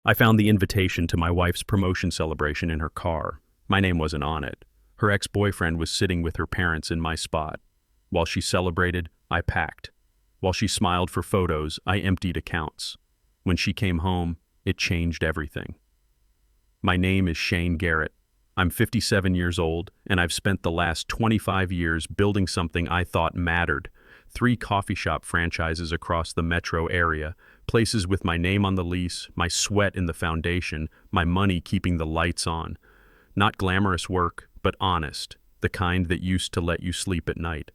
I found the invitation to my wife's promotion celebration in her car. My name wasn't on it. Her ex-boyfriend was sitting with her parents in my spot. While she celebrated, I packed. While she smiled for photos, I emptied accounts. When she came home, it changed everything. My name is Shane Garrett. I'm 57 years old, and I've spent the last 25 years building something I thought mattered. 3 coffee shop franchises across the metro area, places with my name on the lease, my sweat in the foundation, my money keeping the lights on. Not glamorous work, but honest, the kind that used to let you sleep at night.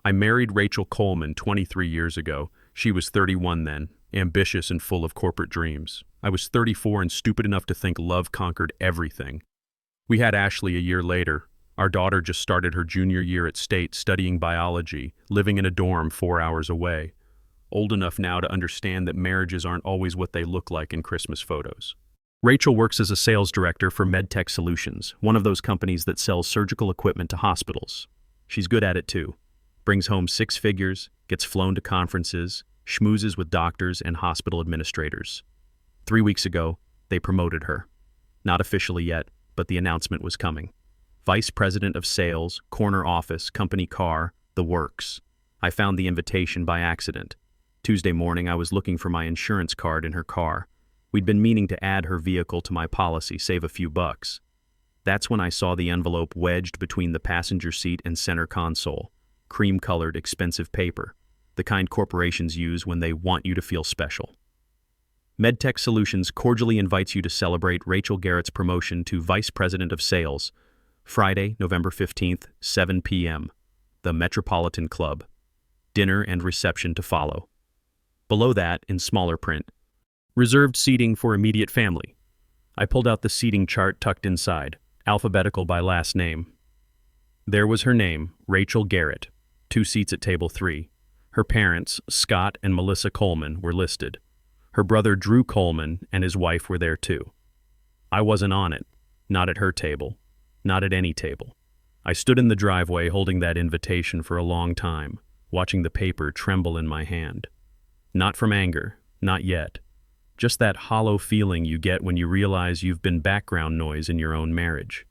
I married Rachel Coleman 23 years ago. She was 31 then, ambitious and full of corporate dreams. I was 34 and stupid enough to think love conquered everything. We had Ashley a year later. Our daughter just started her junior year at State studying biology, living in a dorm 4 hours away. Old enough now to understand that marriages aren't always what they look like in Christmas photos. Rachel works as a sales director for MedTech Solutions, one of those companies that sells surgical equipment to hospitals. She's good at it too. Brings home 6 figures, gets flown to conferences, schmoozes with doctors and hospital administrators. 3 weeks ago, they promoted her. Not officially yet, but the announcement was coming. Vice President of Sales, corner office, company car, the works. I found the invitation by accident. Tuesday morning, I was looking for my insurance card in her car. We'd been meaning to add her vehicle to my policy, save a few bucks. That's when I saw the envelope wedged between the passenger seat and center console. Cream-colored, expensive paper. The kind corporations use when they want you to feel special. MedTech Solutions cordially invites you to celebrate Rachel Garrett's promotion to Vice President of Sales, Friday, November 15th, 7 p.m., the Metropolitan Club. Dinner and reception to follow. Below that, in smaller print, reserved seating for immediate family. I pulled out the seating chart tucked inside, alphabetical by last name. There was her name, Rachel Garrett, 2 seats at table 3. Her parents, Scott and Melissa Coleman, were listed. Her brother Drew Coleman and his wife were there too. I wasn't on it, not at her table, not at any table. I stood in the driveway holding that invitation for a long time, watching the paper tremble in my hand. Not from anger, not yet. Just that hollow feeling you get when you realize you've been background noise in your own marriage.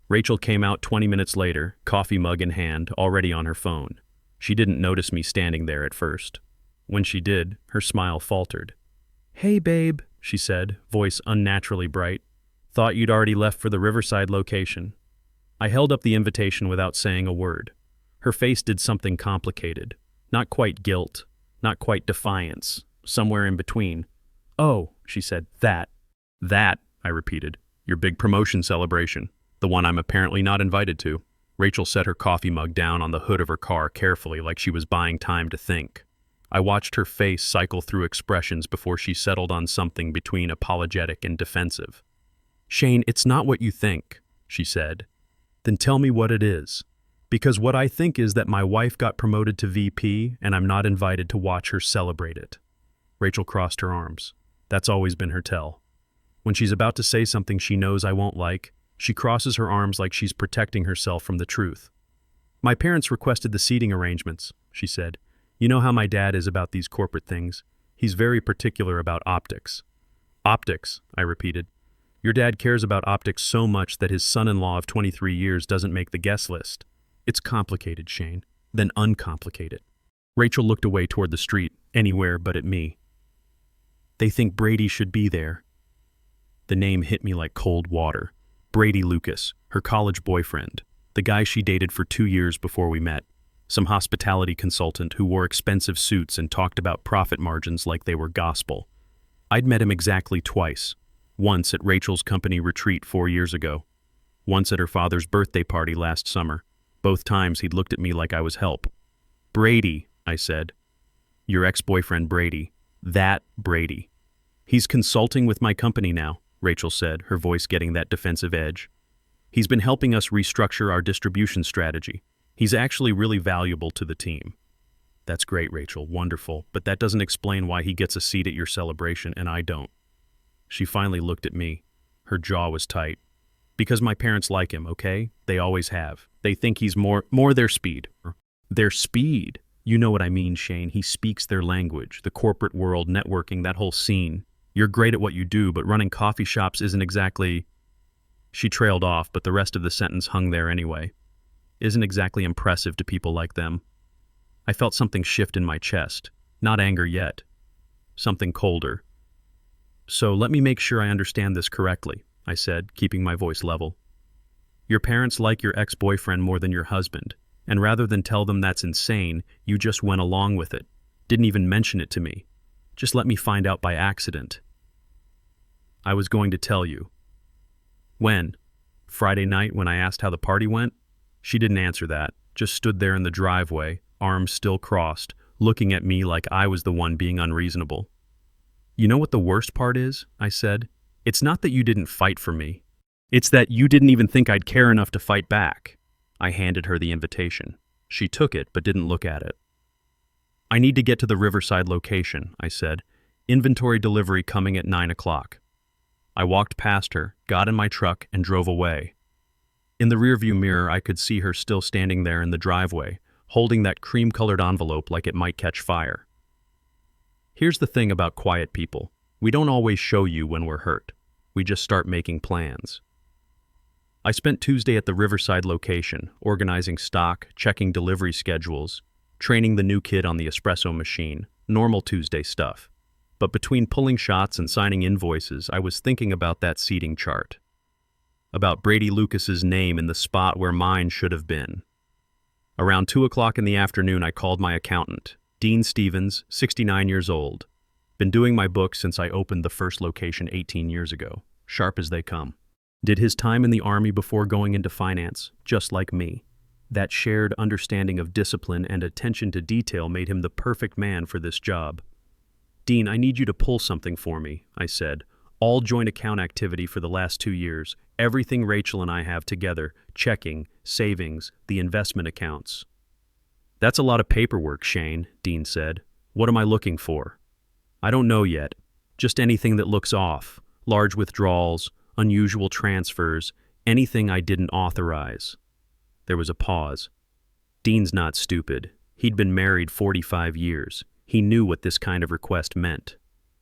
Rachel came out 20 minutes later, coffee mug in hand, already on her phone. She didn't notice me standing there at first. When she did, her smile faltered. "Hey, babe," she said, voice unnaturally bright. "Thought you'd already left for the Riverside location." I held up the invitation without saying a word. Her face did something complicated. Not quite guilt, not quite defiance, somewhere in between. "Oh," she said, that, I repeated. "Your big promotion celebration, the one I'm apparently not invited to." Rachel set her coffee mug down on the hood of her car carefully, like she was buying time to think. I watched her face cycle through expressions before she settled on something between apologetic and defensive. "Shane, it's not what you think," she said. "Then tell me what it is. Because what I think is that my wife got promoted to VP and I'm not invited to watch her celebrate it." Rachel crossed her arms. That's always been her tell. When she's about to say something she knows I won't like, she crosses her arms like she's protecting herself from the truth. "My parents requested the seating arrangements," she said. "You know how my dad is about these corporate things. He's very particular about optics." "Optics," I repeated. "Your dad cares about optics so much that his son-in-law of 23 years doesn't make the guest list." "It's complicated, Shane." "Then uncomplicate it." Rachel looked away toward the street, anywhere but at me. "They think Brady should be there." The name hit me like cold water. Brady Lucas, her college boyfriend, the guy she dated for 2 years before we met. Some hospitality consultant who wore expensive suits and talked about profit margins like they were gospel. I'd met him exactly twice. Once at Rachel's company retreat 4 years ago. Once at her father's birthday party last summer. Both times he'd looked at me like I was help. "Brady," I said. "Your ex-boyfriend Brady. That Brady." "He's consulting with my company now," Rachel said, her voice getting that defensive edge. "He's been helping us restructure our distribution strategy. He's actually really valuable to the team." "That's great, Rachel, wonderful, but that doesn't explain why he gets a seat at your celebration and I don't." She finally looked at me. Her jaw was tight. "Because my parents like him, okay? They always have. They think he's more their speed." "Their speed? You know what I mean, Shane. He speaks their language, the corporate world, networking, that whole scene." You're great at what you do, but running coffee shops isn't exactly... She trailed off, but the rest of the sentence hung there anyway. Isn't exactly impressive to people like them. I felt something shift in my chest. Not anger yet. Something colder. So let me make sure I understand this correctly, I said, keeping my voice level. Your parents like your ex-boyfriend more than your husband, and rather than tell them that's insane, you just went along with it. Didn't even mention it to me. Just let me find out by accident. I was going to tell you. When? Friday night when I asked how the party went? She didn't answer that, just stood there in the driveway, arms still crossed, looking at me like I was the one being unreasonable. You know what the worst part is? I said. It's not that you didn't fight for me. It's that you didn't even think I'd care enough to fight back. I handed her the invitation. She took it but didn't look at it. I need to get to the Riverside location, I said. Inventory delivery coming at 9 o'clock. I walked past her, got in my truck, and drove away. In the rearview mirror, I could see her still standing there in the driveway, holding that cream-colored envelope like it might catch fire. Here's the thing about quiet people. We don't always show you when we're hurt. We just start making plans. I spent Tuesday at the Riverside location, organizing stock, checking delivery schedules, training the new kid on the espresso machine, normal Tuesday stuff. But between pulling shots and signing invoices, I was thinking about that seating chart. About Brady Lucas's name in the spot where mine should have been. Around 2 o'clock in the afternoon, I called my accountant, Dean Stevens, 69 years old. Been doing my books since I opened the first location 18 years ago. Sharp as they come. Did his time in the Army before going into finance, just like me. That shared understanding of discipline and attention to detail made him the perfect man for this job. Dean, I need you to pull something for me, I said. All joint account activity for the last 2 years. Everything Rachel and I have together. Checking, savings, the investment accounts. That's a lot of paperwork, Shane, Dean said. What am I looking for? I don't know yet. Just anything that looks off. Large withdrawals, unusual transfers, anything I didn't authorize. There was a pause. Dean's not stupid. He'd been married 45 years. He knew what this kind of request meant.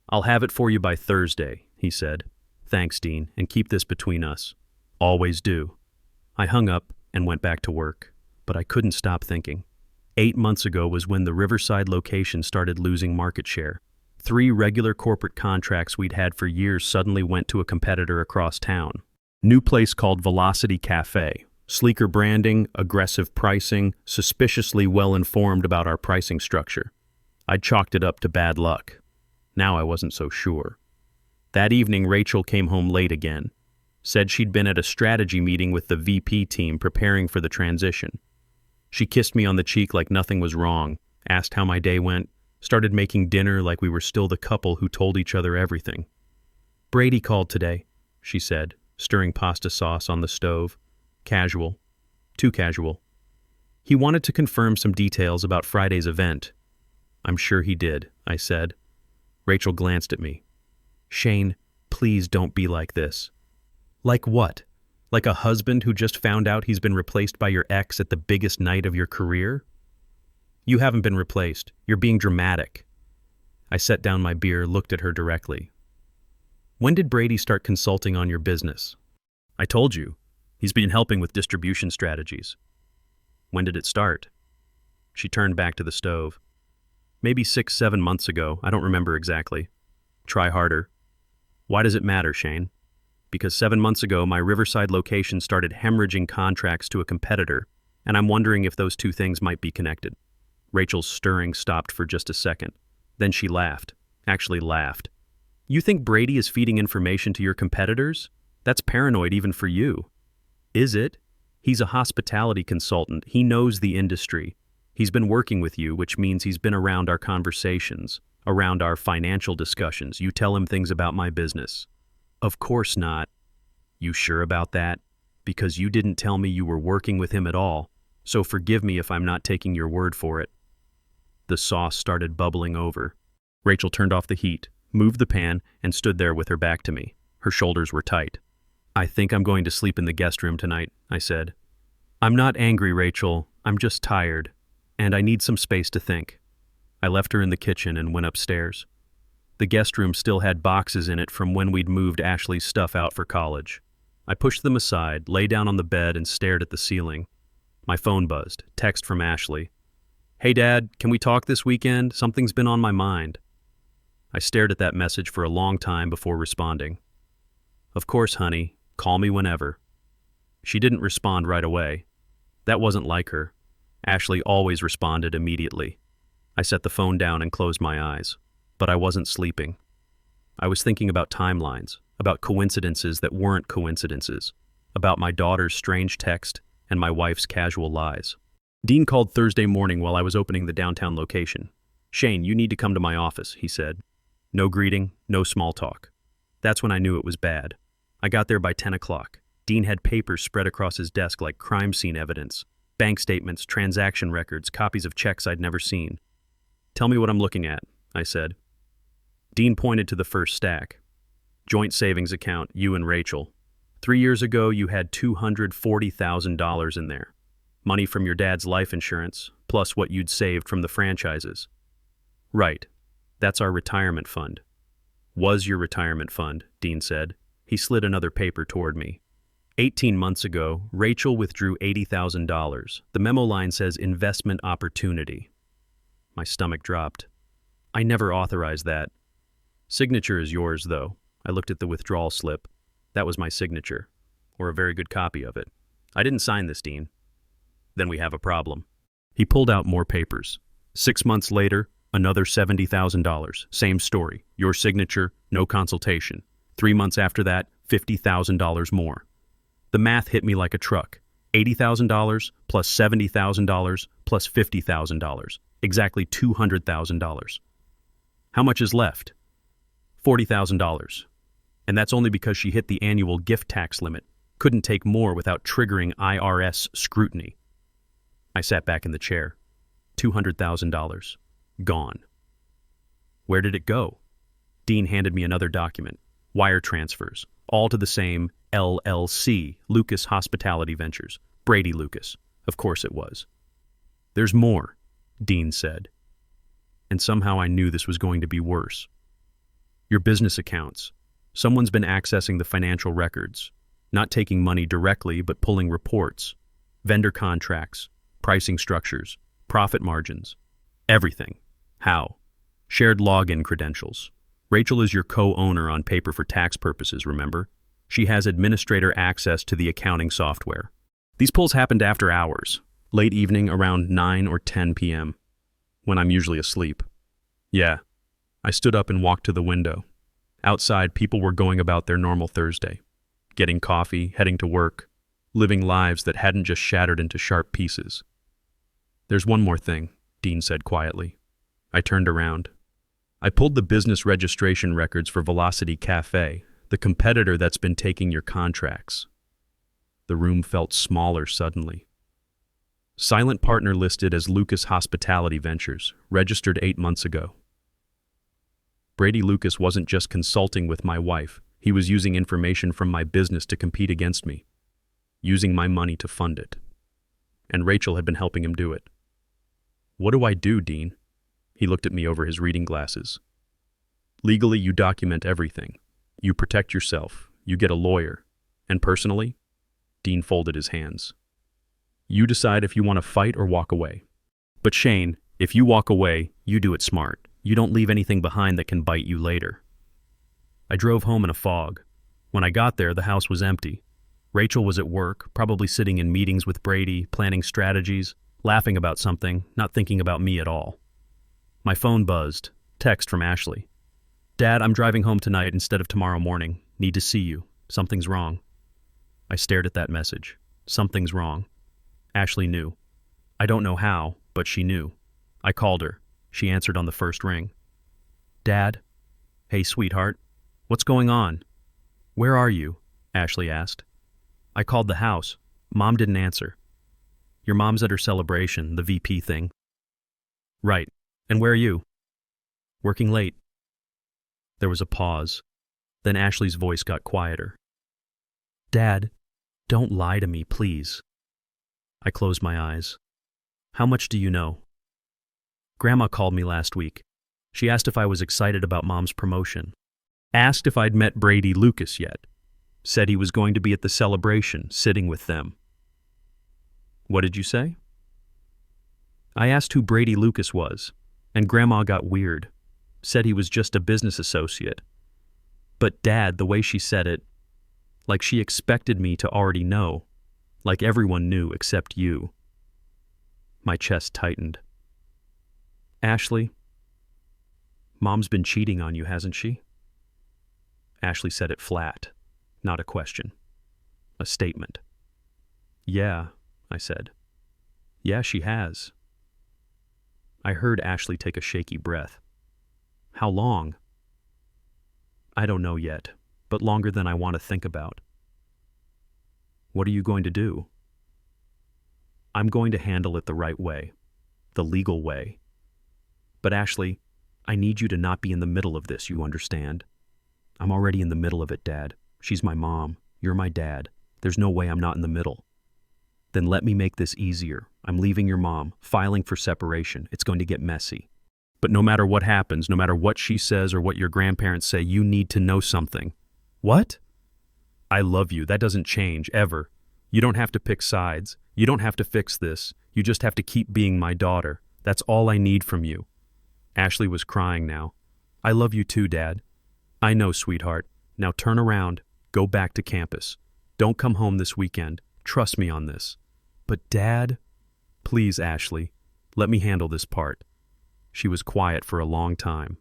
I'll have it for you by Thursday, he said. Thanks, Dean, and keep this between us. Always do. I hung up and went back to work, but I couldn't stop thinking. 8 months ago was when the Riverside location started losing market share. 3 regular corporate contracts we'd had for years suddenly went to a competitor across town. New place called Velocity Cafe. Sleeker branding, aggressive pricing, suspiciously well-informed about our pricing structure. I'd chalked it up to bad luck. Now I wasn't so sure. That evening, Rachel came home late again. Said she'd been at a strategy meeting with the VP team preparing for the transition. She kissed me on the cheek like nothing was wrong, asked how my day went, started making dinner like we were still the couple who told each other everything. Brady called today, she said, stirring pasta sauce on the stove. Casual. Too casual. He wanted to confirm some details about Friday's event. I'm sure he did, I said. Rachel glanced at me. Shane, please don't be like this. Like what? Like a husband who just found out he's been replaced by your ex at the biggest night of your career? You haven't been replaced. You're being dramatic. I set down my beer, looked at her directly. When did Brady start consulting on your business? I told you. He's been helping with distribution strategies. When did it start? She turned back to the stove. Maybe 6-7 months ago. I don't remember exactly. Try harder. Why does it matter, Shane? Because 7 months ago, my Riverside location started hemorrhaging contracts to a competitor, and I'm wondering if those two things might be connected. Rachel's stirring stopped for just a second. Then she laughed. Actually laughed. You think Brady is feeding information to your competitors? That's paranoid even for you. Is it? He's a hospitality consultant. He knows the industry. He's been working with you, which means he's been around our conversations, around our financial discussions. You tell him things about my business. Of course not. You sure about that? Because you didn't tell me you were working with him at all, so forgive me if I'm not taking your word for it. The sauce started bubbling over. Rachel turned off the heat, moved the pan, and stood there with her back to me. Her shoulders were tight. I think I'm going to sleep in the guest room tonight, I said. I'm not angry, Rachel. I'm just tired, and I need some space to think. I left her in the kitchen and went upstairs. The guest room still had boxes in it from when we'd moved Ashley's stuff out for college. I pushed them aside, lay down on the bed, and stared at the ceiling. My phone buzzed. Text from Ashley. "Hey Dad, can we talk this weekend? Something's been on my mind." I stared at that message for a long time before responding. "Of course, honey. Call me whenever." She didn't respond right away. That wasn't like her. Ashley always responded immediately. I set the phone down and closed my eyes. But I wasn't sleeping. I was thinking about timelines, about coincidences that weren't coincidences, about my daughter's strange text and my wife's casual lies. Dean called Thursday morning while I was opening the downtown location. "Shane, you need to come to my office," he said. No greeting, no small talk. That's when I knew it was bad. I got there by 10 o'clock. Dean had papers spread across his desk like crime scene evidence. Bank statements, transaction records, copies of checks I'd never seen. "Tell me what I'm looking at," I said. Dean pointed to the first stack. "Joint savings account, you and Rachel. 3 years ago, you had $240,000 in there. Money from your dad's life insurance, plus what you'd saved from the franchises." "Right. That's our retirement fund." "Was your retirement fund," Dean said. He slid another paper toward me. 18 months ago, Rachel withdrew $80,000. The memo line says investment opportunity. My stomach dropped. "I never authorized that." "Signature is yours, though." I looked at the withdrawal slip. That was my signature, or a very good copy of it. "I didn't sign this, Dean." "Then we have a problem." He pulled out more papers. 6 months later, another $70,000. Same story. Your signature, no consultation. 3 months after that, $50,000 more. The math hit me like a truck. $80,000 plus $70,000 plus $50,000. Exactly $200,000. How much is left? $40,000. And that's only because she hit the annual gift tax limit. Couldn't take more without triggering IRS scrutiny. I sat back in the chair. $200,000. Gone. Where did it go? Dean handed me another document. Wire transfers. All to the same LLC, Lucas Hospitality Ventures. Brady Lucas. Of course it was. "There's more," Dean said. And somehow I knew this was going to be worse. "Your business accounts. Someone's been accessing the financial records. Not taking money directly, but pulling reports. Vendor contracts. Pricing structures. Profit margins. Everything. How? Shared login credentials. Rachel is your co-owner on paper for tax purposes, remember? She has administrator access to the accounting software. These pulls happened after hours, late evening around 9 or 10 p.m., when I'm usually asleep. Yeah. I stood up and walked to the window. Outside, people were going about their normal Thursday, getting coffee, heading to work, living lives that hadn't just shattered into sharp pieces. "There's one more thing," Dean said quietly. I turned around. I pulled the business registration records for Velocity Cafe, the competitor that's been taking your contracts. The room felt smaller suddenly. Silent partner listed as Lucas Hospitality Ventures, registered 8 months ago. Brady Lucas wasn't just consulting with my wife, he was using information from my business to compete against me, using my money to fund it. And Rachel had been helping him do it. "What do I do, Dean?" He looked at me over his reading glasses. "Legally, you document everything. You protect yourself. You get a lawyer. And personally?" Dean folded his hands. "You decide if you want to fight or walk away. But Shane, if you walk away, you do it smart. You don't leave anything behind that can bite you later." I drove home in a fog. When I got there, the house was empty. Rachel was at work, probably sitting in meetings with Brady, planning strategies, laughing about something, not thinking about me at all. My phone buzzed. Text from Ashley. "Dad, I'm driving home tonight instead of tomorrow morning. Need to see you. Something's wrong." I stared at that message. Something's wrong. Ashley knew. I don't know how, but she knew. I called her. She answered on the first ring. "Dad?" "Hey, sweetheart. What's going on?" "Where are you?" Ashley asked. I called the house. Mom didn't answer. "Your mom's at her celebration, the VP thing." "Right. And where are you?" "Working late." There was a pause. Then Ashley's voice got quieter. "Dad, don't lie to me, please." I closed my eyes. "How much do you know?" "Grandma called me last week. She asked if I was excited about Mom's promotion. Asked if I'd met Brady Lucas yet. Said he was going to be at the celebration, sitting with them. What did you say? I asked who Brady Lucas was, and Grandma got weird. Said he was just a business associate. But Dad, the way she said it, like she expected me to already know, like everyone knew except you. My chest tightened. Ashley, Mom's been cheating on you, hasn't she? Ashley said it flat, not a question. A statement. Yeah, I said. Yeah, she has. I heard Ashley take a shaky breath. How long? I don't know yet, but longer than I want to think about. What are you going to do? I'm going to handle it the right way, the legal way. But Ashley, I need you to not be in the middle of this, you understand? I'm already in the middle of it, Dad. She's my mom. You're my dad. There's no way I'm not in the middle. Then let me make this easier. I'm leaving your mom, filing for separation. It's going to get messy. But no matter what happens, no matter what she says or what your grandparents say, you need to know something. What? I love you. That doesn't change, ever. You don't have to pick sides. You don't have to fix this. You just have to keep being my daughter. That's all I need from you. Ashley was crying now. I love you too, Dad. I know, sweetheart. Now turn around. Go back to campus. Don't come home this weekend. Trust me on this. But Dad, please, Ashley, let me handle this part. She was quiet for a long time.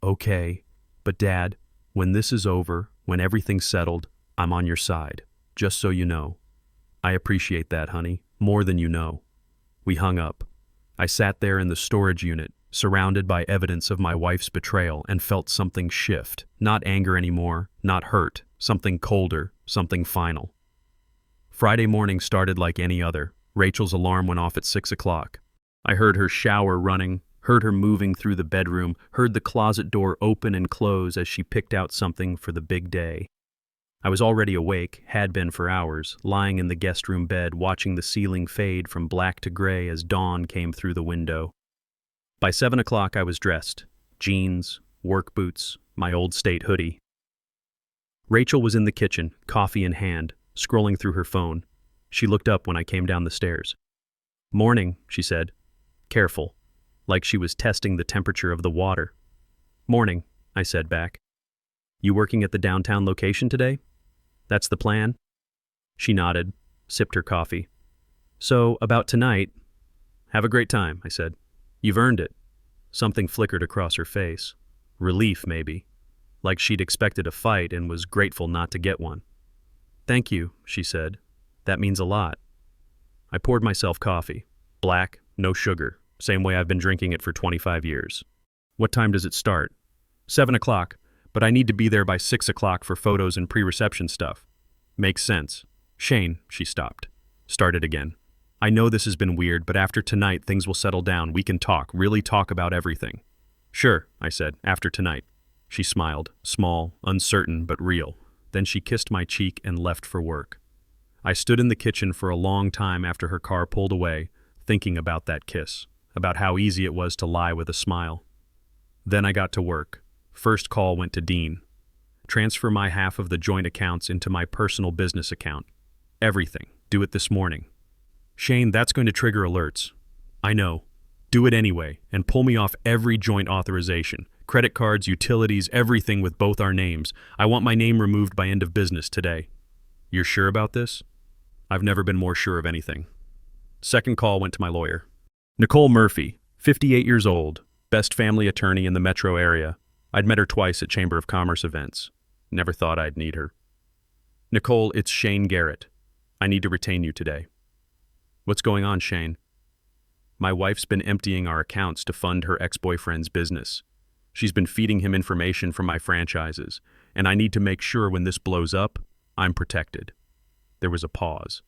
Okay, but Dad, when this is over, when everything's settled, I'm on your side, just so you know. I appreciate that, honey, more than you know. We hung up. I sat there in the storage unit, surrounded by evidence of my wife's betrayal, and felt something shift. Not anger anymore, not hurt, something colder, something final. Friday morning started like any other. Rachel's alarm went off at 6 o'clock. I heard her shower running, heard her moving through the bedroom, heard the closet door open and close as she picked out something for the big day. I was already awake, had been for hours, lying in the guest room bed watching the ceiling fade from black to gray as dawn came through the window. By 7 o'clock I was dressed. Jeans, work boots, my old state hoodie. Rachel was in the kitchen, coffee in hand, scrolling through her phone. She looked up when I came down the stairs. Morning, she said. Careful, like she was testing the temperature of the water. Morning, I said back. You working at the downtown location today? That's the plan? She nodded, sipped her coffee. So, about tonight, have a great time, I said. You've earned it. Something flickered across her face. Relief, maybe. Like she'd expected a fight and was grateful not to get one. Thank you, she said. That means a lot. I poured myself coffee. Black, no sugar. Same way I've been drinking it for 25 years. What time does it start? 7 o'clock, but I need to be there by 6 o'clock for photos and pre-reception stuff. Makes sense. Shane, she stopped. Started again. I know this has been weird, but after tonight things will settle down. We can talk, really talk about everything. Sure, I said, after tonight. She smiled, small, uncertain, but real. Then she kissed my cheek and left for work. I stood in the kitchen for a long time after her car pulled away, thinking about that kiss, about how easy it was to lie with a smile. Then I got to work. First call went to Dean. Transfer my half of the joint accounts into my personal business account. Everything. Do it this morning. Shane, that's going to trigger alerts. I know. Do it anyway, and pull me off every joint authorization. Credit cards, utilities, everything with both our names. I want my name removed by end of business today. You're sure about this? I've never been more sure of anything. Second call went to my lawyer. Nicole Murphy, 58 years old, best family attorney in the metro area. I'd met her twice at Chamber of Commerce events. Never thought I'd need her. Nicole, it's Shane Garrett. I need to retain you today. What's going on, Shane? My wife's been emptying our accounts to fund her ex-boyfriend's business. She's been feeding him information from my franchises, and I need to make sure when this blows up, I'm protected. There was a pause.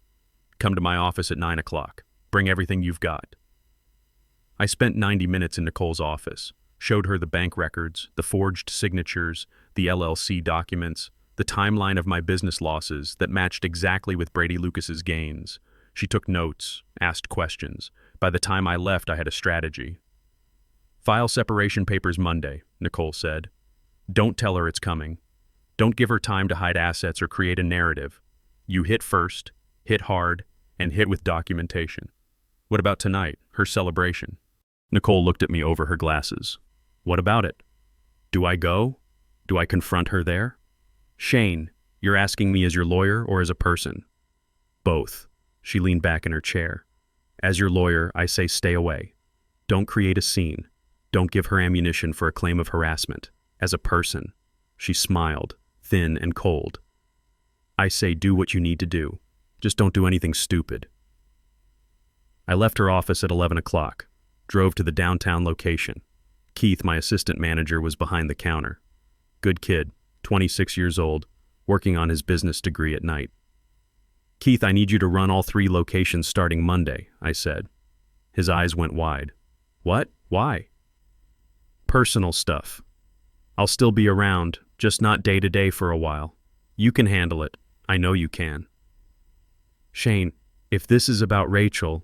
Come to my office at 9 o'clock. Bring everything you've got. I spent 90 minutes in Nicole's office, showed her the bank records, the forged signatures, the LLC documents, the timeline of my business losses that matched exactly with Brady Lucas's gains. She took notes, asked questions. By the time I left, I had a strategy. File separation papers Monday, Nicole said. Don't tell her it's coming. Don't give her time to hide assets or create a narrative. You hit first, hit hard, and hit with documentation. What about tonight, her celebration? Nicole looked at me over her glasses. What about it? Do I go? Do I confront her there? Shane, you're asking me as your lawyer or as a person? Both. She leaned back in her chair. As your lawyer, I say stay away. Don't create a scene. Don't give her ammunition for a claim of harassment. As a person, she smiled, thin and cold. I say do what you need to do. Just don't do anything stupid. I left her office at 11 o'clock, drove to the downtown location. Keith, my assistant manager, was behind the counter. Good kid, 26 years old, working on his business degree at night. Keith, I need you to run all 3 locations starting Monday, I said. His eyes went wide. What? Why? Personal stuff. I'll still be around, just not day to day for a while. You can handle it. I know you can. Shane, if this is about Rachel,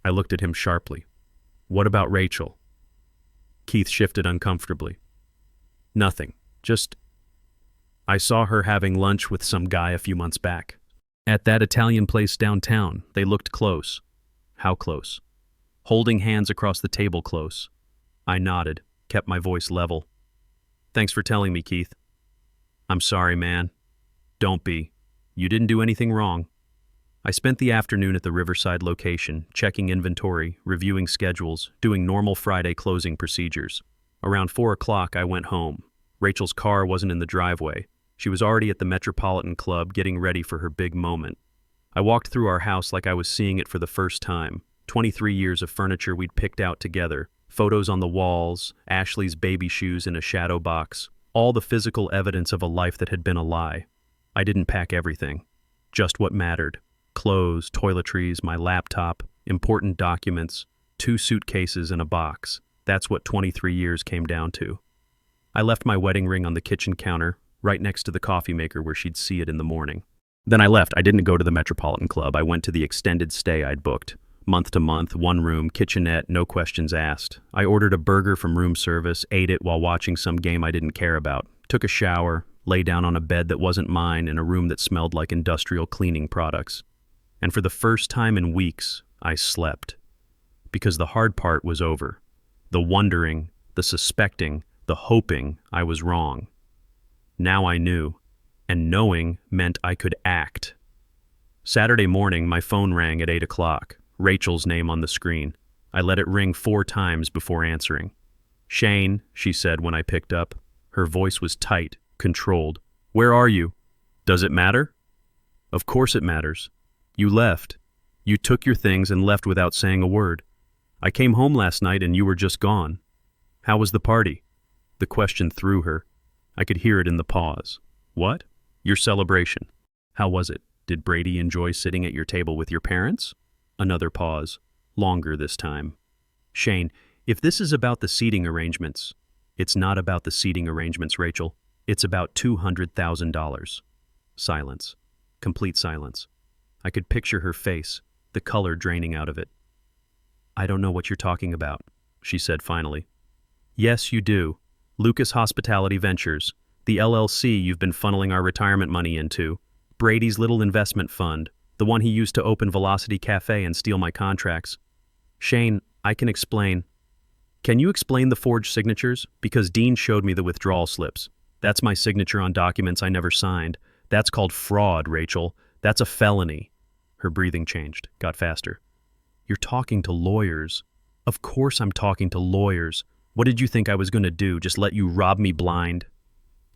I looked at him sharply. What about Rachel? Keith shifted uncomfortably. Nothing. Just, I saw her having lunch with some guy a few months back. At that Italian place downtown, they looked close. How close? Holding hands across the table close. I nodded, kept my voice level. Thanks for telling me, Keith. I'm sorry, man. Don't be. You didn't do anything wrong. I spent the afternoon at the Riverside location, checking inventory, reviewing schedules, doing normal Friday closing procedures. Around 4 o'clock, I went home. Rachel's car wasn't in the driveway. She was already at the Metropolitan Club getting ready for her big moment. I walked through our house like I was seeing it for the first time. 23 years of furniture we'd picked out together, photos on the walls, Ashley's baby shoes in a shadow box, all the physical evidence of a life that had been a lie. I didn't pack everything, just what mattered. Clothes, toiletries, my laptop, important documents, 2 suitcases and a box. That's what 23 years came down to. I left my wedding ring on the kitchen counter, right next to the coffee maker where she'd see it in the morning. Then I left. I didn't go to the Metropolitan Club. I went to the extended stay I'd booked. Month to month, 1 room, kitchenette, no questions asked. I ordered a burger from room service, ate it while watching some game I didn't care about, took a shower, lay down on a bed that wasn't mine in a room that smelled like industrial cleaning products. And for the first time in weeks, I slept. Because the hard part was over. The wondering, the suspecting, the hoping I was wrong. Now I knew, and knowing meant I could act. Saturday morning, my phone rang at 8 o'clock, Rachel's name on the screen. I let it ring 4 times before answering. Shane, she said when I picked up. Her voice was tight, controlled. Where are you? Does it matter? Of course it matters. You left. You took your things and left without saying a word. I came home last night and you were just gone. How was the party? The question threw her. I could hear it in the pause. What? Your celebration. How was it? Did Brady enjoy sitting at your table with your parents? Another pause. Longer this time. Shane, if this is about the seating arrangements, it's not about the seating arrangements, Rachel. It's about $200,000. Silence. Complete silence. I could picture her face, the color draining out of it. I don't know what you're talking about, she said finally. Yes, you do. Lucas Hospitality Ventures, the LLC you've been funneling our retirement money into, Brady's little investment fund, the one he used to open Velocity Cafe and steal my contracts. Shane, I can explain. Can you explain the forged signatures? Because Dean showed me the withdrawal slips. That's my signature on documents I never signed. That's called fraud, Rachel. That's a felony. Her breathing changed, got faster. You're talking to lawyers. Of course I'm talking to lawyers. What did you think I was going to do, just let you rob me blind?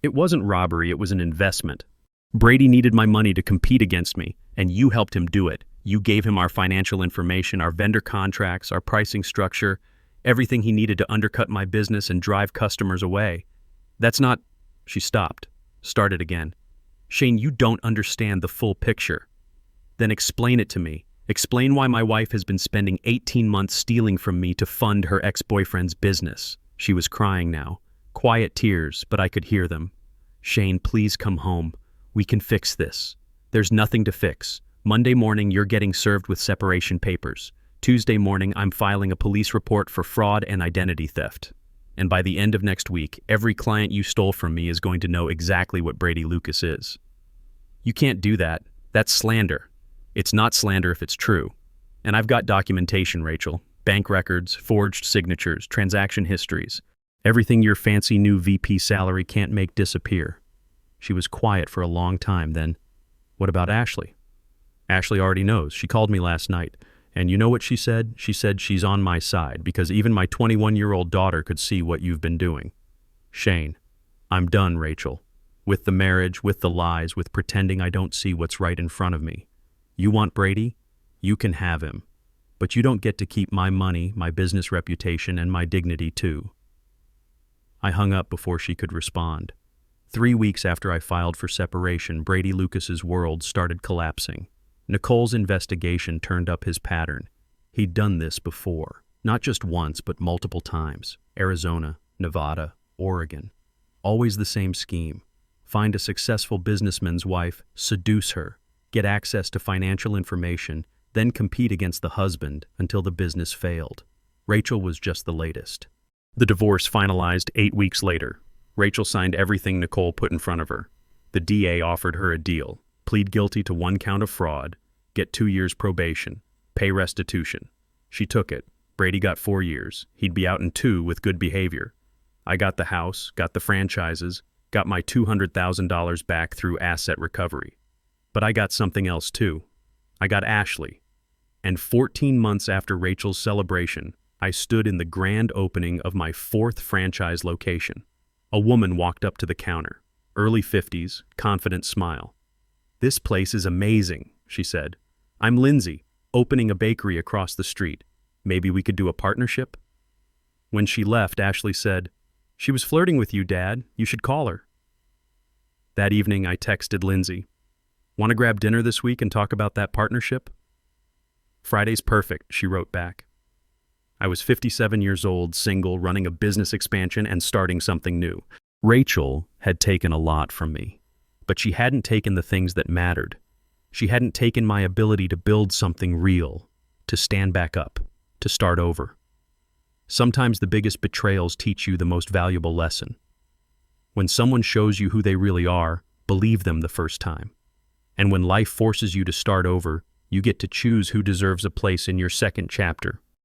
It wasn't robbery, it was an investment. Brady needed my money to compete against me, and you helped him do it. You gave him our financial information, our vendor contracts, our pricing structure, everything he needed to undercut my business and drive customers away. That's not... She stopped, started again. Shane, you don't understand the full picture. Then explain it to me. Explain why my wife has been spending 18 months stealing from me to fund her ex-boyfriend's business. She was crying now. Quiet tears, but I could hear them. Shane, please come home. We can fix this. There's nothing to fix. Monday morning, you're getting served with separation papers. Tuesday morning, I'm filing a police report for fraud and identity theft. And by the end of next week, every client you stole from me is going to know exactly what Brady Lucas is. You can't do that. That's slander. It's not slander if it's true. And I've got documentation, Rachel. Bank records, forged signatures, transaction histories. Everything your fancy new VP salary can't make disappear. She was quiet for a long time, then, what about Ashley? Ashley already knows. She called me last night. And you know what she said? She said she's on my side because even my 21-year-old daughter could see what you've been doing. Shane, I'm done, Rachel. With the marriage, with the lies, with pretending I don't see what's right in front of me. You want Brady? You can have him. But you don't get to keep my money, my business reputation, and my dignity too. I hung up before she could respond. 3 weeks after I filed for separation, Brady Lucas's world started collapsing. Nicole's investigation turned up his pattern. He'd done this before, not just once, but multiple times. Arizona, Nevada, Oregon. Always the same scheme. Find a successful businessman's wife, seduce her, get access to financial information, then compete against the husband until the business failed. Rachel was just the latest. The divorce finalized 8 weeks later. Rachel signed everything Nicole put in front of her. The DA offered her a deal. Plead guilty to 1 count of fraud, get 2 years probation, pay restitution. She took it. Brady got 4 years. He'd be out in 2 with good behavior. I got the house, got the franchises, got my $200,000 back through asset recovery. But I got something else too. I got Ashley. And 14 months after Rachel's celebration, I stood in the grand opening of my 4th franchise location. A woman walked up to the counter, early 50s, confident smile. "This place is amazing," she said. "I'm Lindsay, opening a bakery across the street. Maybe we could do a partnership?" When she left, Ashley said, "She was flirting with you, Dad. You should call her." That evening, I texted Lindsay, "Want to grab dinner this week and talk about that partnership?" "Friday's perfect," she wrote back. I was 57 years old, single, running a business expansion and starting something new. Rachel had taken a lot from me, but she hadn't taken the things that mattered. She hadn't taken my ability to build something real, to stand back up, to start over. Sometimes the biggest betrayals teach you the most valuable lesson. When someone shows you who they really are, believe them the first time. And when life forces you to start over, you get to choose who deserves a place in your second chapter.